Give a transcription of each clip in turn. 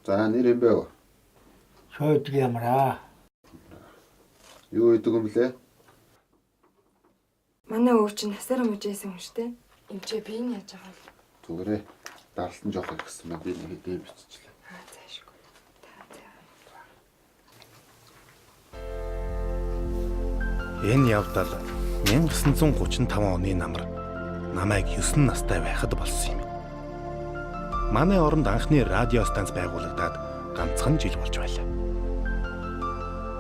За нэр юм бэ? Шойд ямраа. Юу идэг юм блэ? Манай өвч нь насаар мужээсэн хүн штэ. Эмчээ би нь яаж байгаа вэ? Зүгээрээ даралтан жоох гэсэн мэ би нэг хэдийн биччихлээ. Заашгүй. Энэ явдал 1935 оны намар намайг 9 настай байхад болсон юм. Манай оронд анхны радио станц байгуулагдаад ганцхан жил болж байлаа.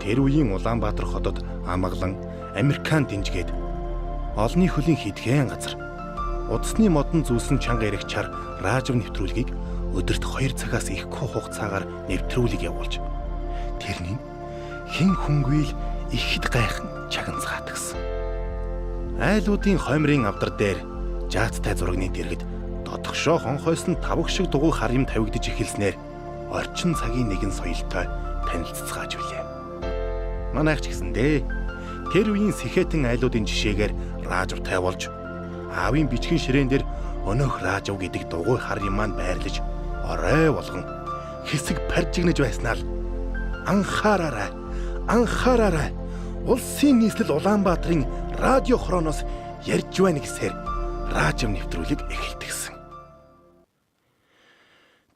Тэр үеийн Улаанбаатар хотод амгалан Американ динжгээд олонний хөлийн хидгэн газар удасны модон зүүсэн чанга ирэх чар радио нэвтрүүлгийг өдөрт 2 цагаас ихгүй хугацаагаар нэвтрүүлэг явуулж тэрний хэн хүнгүй л ихэд гайхан чагнацгаад гисэн. Айлуудын хоймрын авдар дээр жааттай зурагны дэргэд додгошоо хонхойсон тавх шиг дугуй хар юм тавигдж эхэлснээр орчин цагийн нэгэн соёлтой танилццгааж билээ. Манайх ч гэсэндээ тэр үеийн сэхэтэн айлуудын жишээгээр радио тавьуулж аавын бичгийн ширээн дээр өнөөх радио гэдэг дугуй хар юм маань байрлаж орой болгон хэсэг паржигнаж байснаа л анхаараарай улсын нийслэл Улаанбаатарын радио хороноос ярьж байна гэсээр радио нэвтрүүлэг эхэлдэгсэн.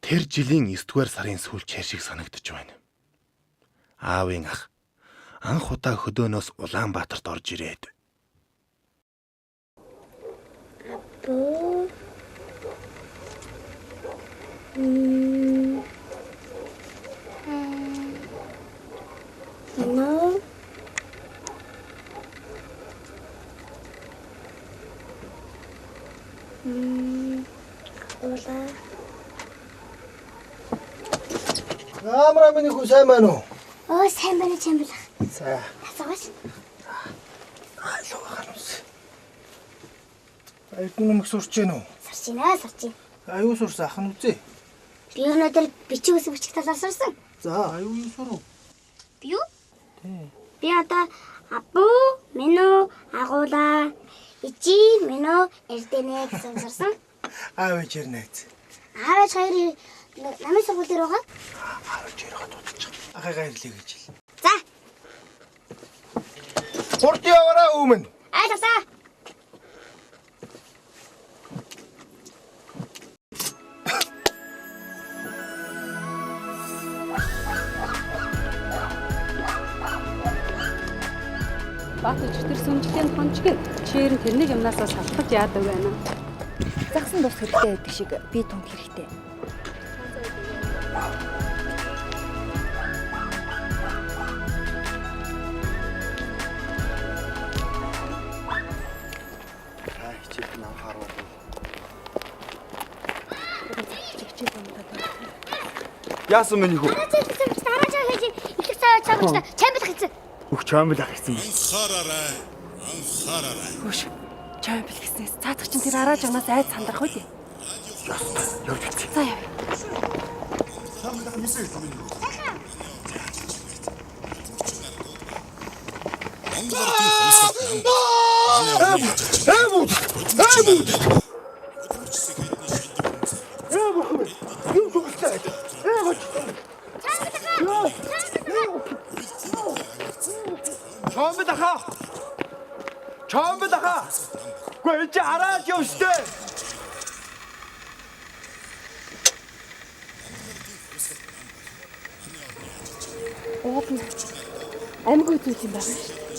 Тэр жилийн 9-р сарын сүүлчээр шиг санагдаж байна. Аавын ах анх удаа хөдөөнөөс Улаанбаатарт орж ирээд Апу Hello. Ола. Амраа миний хүн сайн байна уу? Оо сайн байна чамбал. За. Асууж. Айлуу ханус. Айднумг сурч гэнэ үү? Сурч. Аюу сурсан ах нь үзээ. Би өнөөдөр бичиг үсэг бичих талаар сурсан. За, аюу юу сурав? Би юу? Би одоо апу, мино, агуула, ичи, мино, эрдэнэ гэсэн сурсан. Аавч ирнэз. Аавч хоёр намайг сургууль дээр байгаа. Аавч ирэх дуудчих. Ахыгаа ирлээ гэж хэл. За. Хурд яваараа өмнө. Айлсаа. Баатар тэр сүмжлэлийн хончгийг чээр нь тэрнийг юмнасаа салхаж яадаг байна. Загсан бус хэрэгтэй байдаг шиг би түнд хэрэгтэй. Хичээл нам харуу. Яасан миний хүү? Дараач хийж их цаг чамбал хийсэн. Бүх чамбал ах гэсэн. Анхаараарай. Хөш. Чамбал гэснээс цаадах чинь тэр араа жагнаас айд сандрах үү? Явж үзье. За яв. Чамбал аха. Гүйлж хараад явштэй. Ууг нь аймаг үзүүл юм байна шүү.